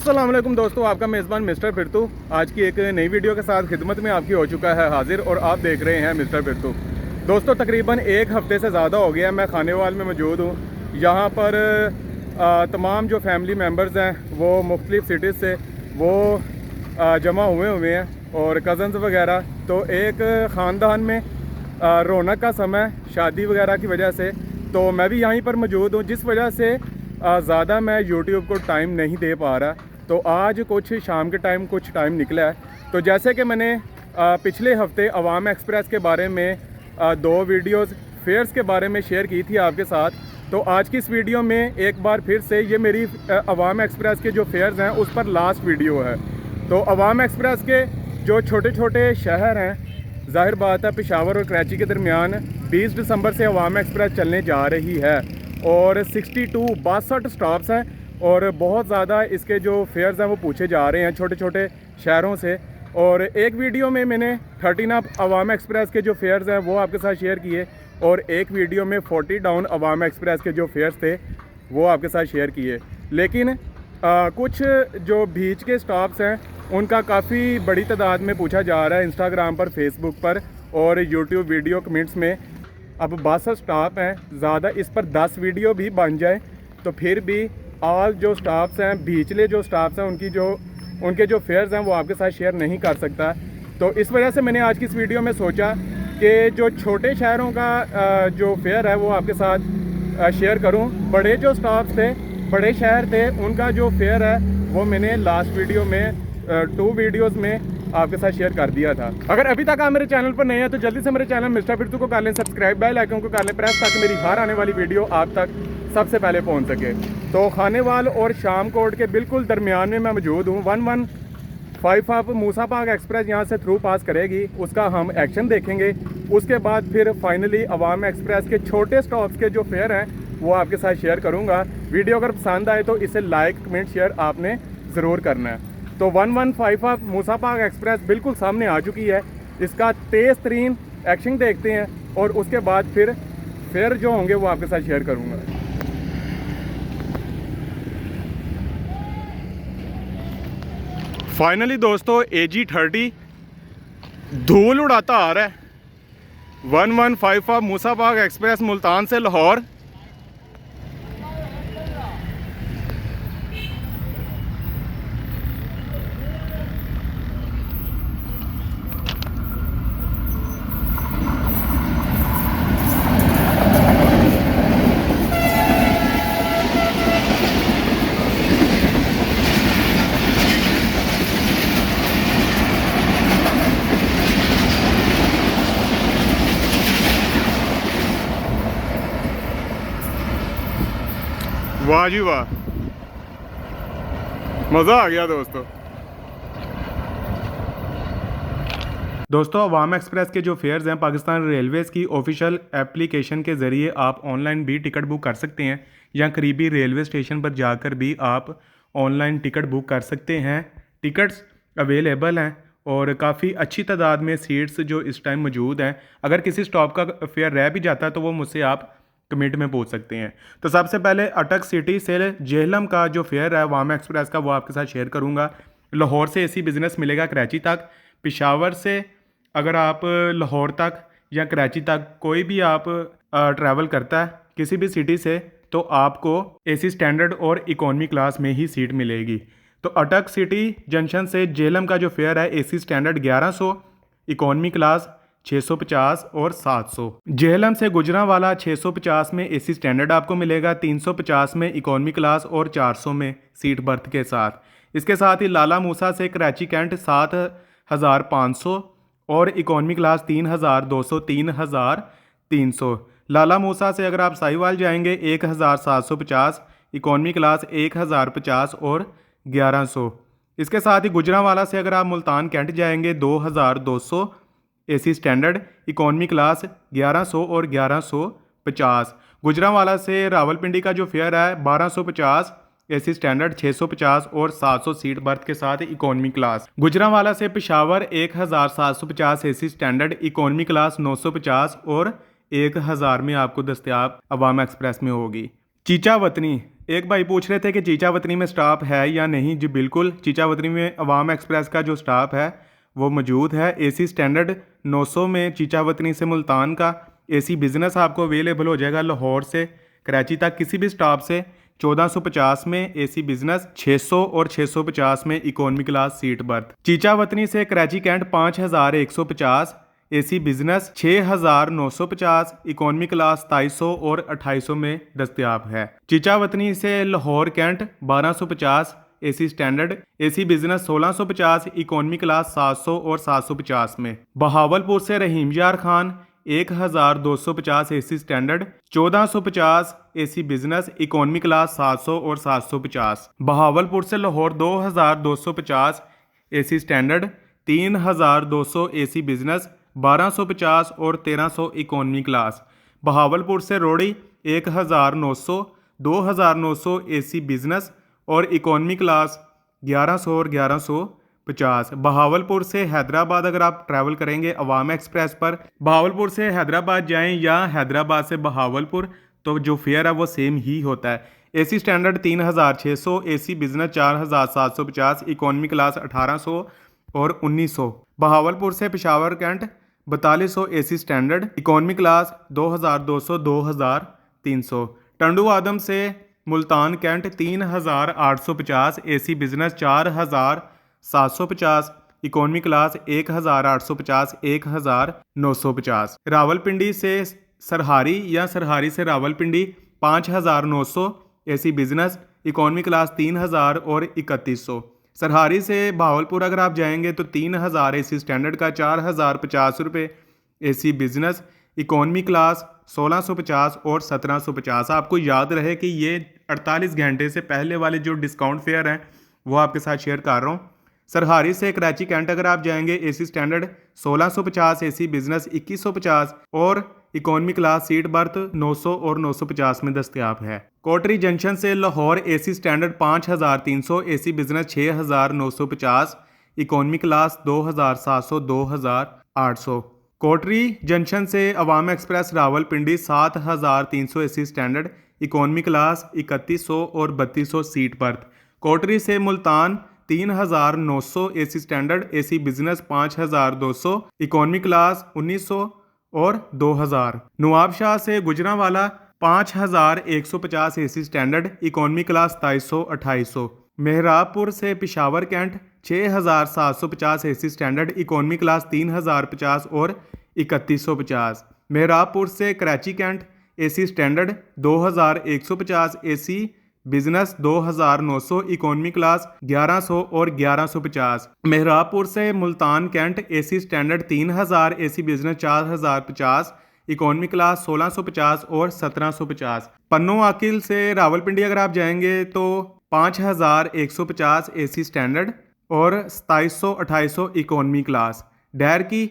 अस्सलाम वालेकुम दोस्तों, आपका मेज़बान मिस्टर फिरतू आज की एक नई वीडियो के साथ खिदमत में आपकी हो चुका है हाजिर। और आप देख रहे हैं मिस्टर फिरतू। दोस्तों तकरीबन एक हफ़्ते से ज़्यादा हो गया मैं खानेवाल में मौजूद हूँ। यहाँ पर तमाम जो फैमिली मेम्बर्स हैं वो मुख्तलिफ़ सिटीज़ से वो जमा हुए हैं और कज़न्स वगैरह। तो एक ख़ानदान में रौनक का समय शादी वगैरह की वजह से तो मैं भी यहीं पर मौजूद हूँ, जिस वजह से ज़्यादा मैं यूट्यूब को टाइम नहीं दे पा रहा। तो आज कुछ शाम के टाइम कुछ टाइम निकला है। तो जैसे कि मैंने पिछले हफ्ते अवाम एक्सप्रेस के बारे में दो वीडियोस फेयर्स के बारे में शेयर की थी आपके साथ, तो आज की इस वीडियो में एक बार फिर से ये मेरी अवाम एक्सप्रेस के जो फेयर्स हैं उस पर लास्ट वीडियो है। तो अवाम एक्सप्रेस के जो छोटे छोटे शहर हैं, जाहिर बात है पेशावर और कराची के दरमियान 20 दिसंबर से अवाम एक्सप्रेस चलने जा रही है और 62 स्टॉप्स हैं और बहुत ज़्यादा इसके जो फेयर्स हैं वो पूछे जा रहे हैं छोटे छोटे शहरों से। और एक वीडियो में मैंने 13 अवाम एक्सप्रेस के जो फेयर्स हैं वो आपके साथ शेयर किए और एक वीडियो में 40 डाउन अवाम एक्सप्रेस के जो फेयर्स थे वो आपके साथ शेयर किए। लेकिन कुछ जो बीच के स्टॉप्स हैं उनका काफ़ी बड़ी तादाद में पूछा जा रहा है इंस्टाग्राम पर, फेसबुक पर और यूट्यूब वीडियो कमेंट्स में। अब 62 स्टॉप हैं, ज़्यादा इस पर 10 वीडियो भी बन जाए तो फिर भी ऑल जो स्टॉप्स हैं, बीचले जो स्टॉप्स हैं उनके जो फेयर्स हैं वो आपके साथ शेयर नहीं कर सकता। तो इस वजह से मैंने आज की इस वीडियो में सोचा कि जो छोटे शहरों का जो फेयर है वो आपके साथ शेयर करूं। बड़े जो स्टॉप्स थे, बड़े शहर थे, उनका जो फेयर है वो मैंने लास्ट वीडियो में 2 वीडियोज़ में आपके साथ शेयर कर दिया था। अगर अभी तक आप मेरे चैनल पर नए हैं तो जल्दी से मेरे चैनल मिस्टर फिरतू को कर लें सब्सक्राइब, बेल आइकन को कर लें प्रेस, ताकि मेरी हर आने वाली वीडियो आप तक सबसे पहले पहुंच सके। तो खानेवाल और शाम कोट के बिल्कुल दरमियान में मैं मौजूद हूँ। 1155 मूसा पाक एक्सप्रेस यहाँ से थ्रू पास करेगी, उसका हम एक्शन देखेंगे। उसके बाद फिर फाइनली अवाम एक्सप्रेस के छोटे स्टॉप्स के जो फेयर हैं वो आपके साथ शेयर करूँगा। वीडियो अगर पसंद आए तो इसे लाइक कमेंट शेयर आपने ज़रूर करना है। तो 1155 मूसा पाक एक्सप्रेस बिल्कुल सामने आ चुकी है। इसका तेज़ तरीन एक्शन देखते हैं और उसके बाद फिर फेयर जो होंगे वो आपके साथ शेयर करूँगा। फाइनली दोस्तों AG30 धूल उड़ाता आ रहा है। 1155 मूसा पाक एक्सप्रेस मुल्तान से लाहौर। वाह जी वाह, मज़ा आ गया दोस्तों अवाम एक्सप्रेस के जो फेयर्स हैं पाकिस्तान रेलवेज़ की ऑफिशियल एप्लीकेशन के ज़रिए आप ऑनलाइन भी टिकट बुक कर सकते हैं या करीबी रेलवे स्टेशन पर जाकर भी आप ऑनलाइन टिकट बुक कर सकते हैं। टिकट्स अवेलेबल हैं और काफ़ी अच्छी तादाद में सीट्स जो इस टाइम मौजूद हैं। अगर किसी स्टॉप का फेयर रह भी जाता है तो वो मुझसे आप कमेंट में पूछ सकते हैं। तो सबसे पहले अटक सिटी से जेहलम का जो फेयर है अवाम एक्सप्रेस का वो आपके साथ शेयर करूंगा। लाहौर से AC बिज़नेस मिलेगा कराची तक। पेशावर से अगर आप लाहौर तक या कराची तक कोई भी आप ट्रैवल करता है किसी भी सिटी से तो आपको AC स्टैंडर्ड और इकोनॉमी क्लास में ही सीट मिलेगी। तो अटक सिटी जंक्शन से जेहलम का जो फेयर है AC स्टैंडर्ड 1100, इकोनॉमी क्लास 650 और 700। जेहलम से गुजरांवाला 650 में AC स्टैंडर्ड आपको मिलेगा, 350 में इकोनॉमी क्लास और 400 में सीट बर्थ के साथ। इसके साथ ही लाला मूसा से कराची कैंट 7500 और इकोनॉमी क्लास 3200, 3300। लाला मूसा से अगर आप साहिवाल जाएंगे 1750, इकोनॉमी क्लास 1050 और 1100। इसके साथ ही गुजरांवाला से अगर आप मुल्तान कैंट जाएंगे 2200 AC स्टैंडर्ड, इकोनॉमी क्लास 1100 और 1150। गुजरांवाला से रावलपिंडी का जो फेयर है 1250 AC स्टैंडर्ड, 650 और 700 सीट बर्थ के साथ इकोनॉमी क्लास। गुजरांवाला से Peshawar 1750 AC standard, economy class 950 और 1000 में आपको दस्तयाब अवाम एक्सप्रेस में होगी। चीचा वतनी एक भाई पूछ रहे थे कि चीचा वतनी में स्टाफ है या नहीं। जी बिल्कुल, चीचा वतनी में अवाम एक्सप्रेस का जो स्टाफ है वो मौजूद है। एसी स्टैंडर्ड 900 में चीचा वतनी से मुल्तान का, एसी बिज़नेस आपको अवेलेबल हो जाएगा लाहौर से कराची तक किसी भी स्टाफ से 1450 में, एसी बिज़नेस 600 और 650 में economy class seat berth. Chichawatni से Karachi cantt 5150, AC business 6950, economy class 2700 और 2800 में दस्तयाब है। चीचा वतनी से Lahore cantt 1250, AC standard, AC business 1650, economy class 700 और 750 में। बहावलपुर से Rahim Yar Khan 1250, AC standard 1450, AC business, economy class 700 और 750। बहावलपुर से Lahore 2250, AC standard 3200, AC business 1250 और 1300 इकोनॉमी क्लास। बहावलपुर से रोड़ी 1900, 2900, एसी बिज़नेस और इकोनॉमी क्लास 1100 और 1150। बहावलपुर से हैदराबाद अगर आप ट्रैवल करेंगे अवाम एक्सप्रेस पर, बहावलपुर से हैदराबाद जाएं या हैदराबाद से बहावलपुर, तो जो फेयर है वो सेम ही होता है। AC standard 3600, AC business 4750, economy class 1800 और 1900। बहावलपुर से Peshawar cantt 4200, AC standard, economy class 2200, 2300। Tando Adam से Multan cantt 3850, AC business 4750, economy क्लास 1850, 1950। रावलपिंडी से सरहारी या सरहारी से Rawalpindi 5900, AC business, economy class 3000 और 3100। सरहारी से भावलपुर अगर आप जाएंगे तो 3000 एसी स्टैंडर्ड का, 4050 रुपये, एसी बिज़नेस, इकोनॉमी क्लास 1650 और 1750। आपको याद रहे कि ये 48 घंटे से पहले वाले जो डिस्काउंट फेयर हैं वो आपके साथ शेयर कर रहा हूँ। सरहारी से कराची कैंट अगर आप जाएंगे एसी स्टैंडर्ड 1650, एसी बिज़नेस 2150 और इकोनॉमी क्लास सीट बर्थ 900 और 950 में दस्तयाब है। कोटरी जंक्शन से Lahore AC standard 5300, AC business 6950, economy class 2700, 2800। Kotri junction से Awam express Rawalpindi 7300, AC standard, economy class 3100 और 3200 सीट बर्थ। कोटरी से Multan 3900, AC standard, AC business 5200, economy class 1900 और 2000। नवाबशाह से Gujranwala 5150, AC standard, economy class 2700, 2800। Mehrabpur से Peshawar cantt 6750, AC standard, economy class 3050 और 3150। मेहराबपुर से Karachi cantt AC standard 2150, AC business 2900, economy class 1100 और 1150। मेहराबपुर से Multan cantt AC standard 3000, AC business 4050, economy class 1650 और 1750। पन्नू आकिल से रावलपिंडी अगर आप जाएंगे तो 5150, एसी स्टैंडर्ड और 2700, 2800 इकोनॉमी क्लास। डैर की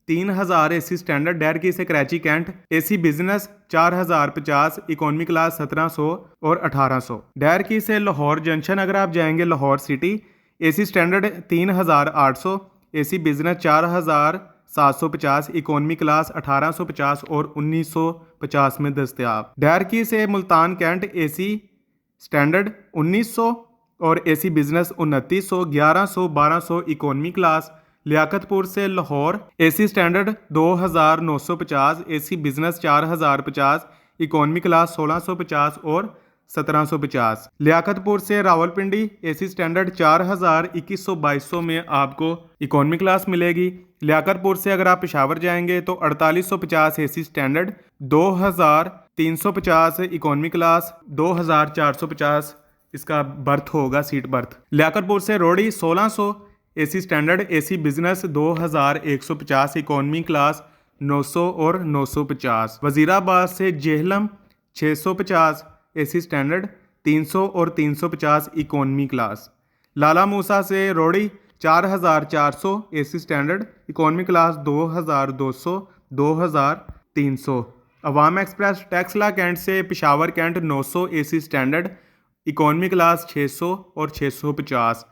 3000, एसी स्टैंडर्ड, डैर की से Karachi cantt, AC business 4050, economy class 1700 और 1800। डैर की से लाहौर जंक्शन अगर आप जाएंगे Lahore city, AC standard 3800, AC business 4750, economy क्लास 1850 और 1950 में दस्तयाब। डैर की से मुल्तान कैंट एसी स्टैंडर्ड 1900 और AC business 2900, 1100, 1200 economy class. Liaquatpur से Lahore AC standard 2950, AC business 4050, economy class 1650 और 1750। लियाकतपुर से रावलपिंडी एसी स्टैंडर्ड 4000, 2100, 2200 में आपको इकोनॉमी क्लास मिलेगी। लियाकतपुर से अगर आप पेशावर जाएंगे तो 4850, एसी स्टैंडर्ड, 2350 इकोनॉमी क्लास, 2450 इसका बर्थ होगा, सीट बर्थ। लियाकतपुर से रोड़ी 1600, AC standard, AC business 2150, economy class 900 और 950। वज़ीराबाद से जेहलम 650, एसी स्टैंडर्ड, 300 और 350 इकोनॉमी क्लास। लाला मूसा से रोड़ी 4400, एसी स्टैंडर्ड, इकोनॉमी क्लास 2200, 2300। अवाम एक्सप्रेस टैक्सला कैंट से Peshawar cantt 900, AC standard, economy class 600 और 650।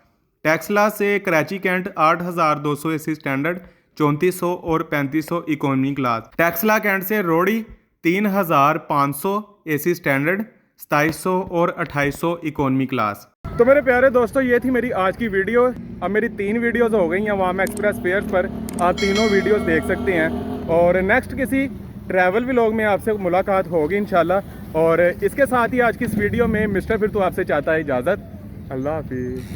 टैक्सला से कराची कैंट 8200, एसी स्टैंडर्ड, 3400 और 3500 इकोनॉमी क्लास। टैक्सला कैंट से रोड़ी 3500, एसी स्टैंडर्ड, 2700 और 2800 इकोनॉमी क्लास। तो मेरे प्यारे दोस्तों, ये थी मेरी आज की वीडियो। अब मेरी 3 वीडियोस हो गई हैं वामा एक्सप्रेस फेयर्स पर, आप तीनों वीडियोस देख सकते हैं। और नेक्स्ट किसी ट्रैवल व्लॉग में आपसे मुलाकात होगी इंशाल्लाह। और इसके साथ ही आज की इस वीडियो में मिस्टर फिरतू आपसे चाहता है इजाज़त। अल्लाह हाफिज़।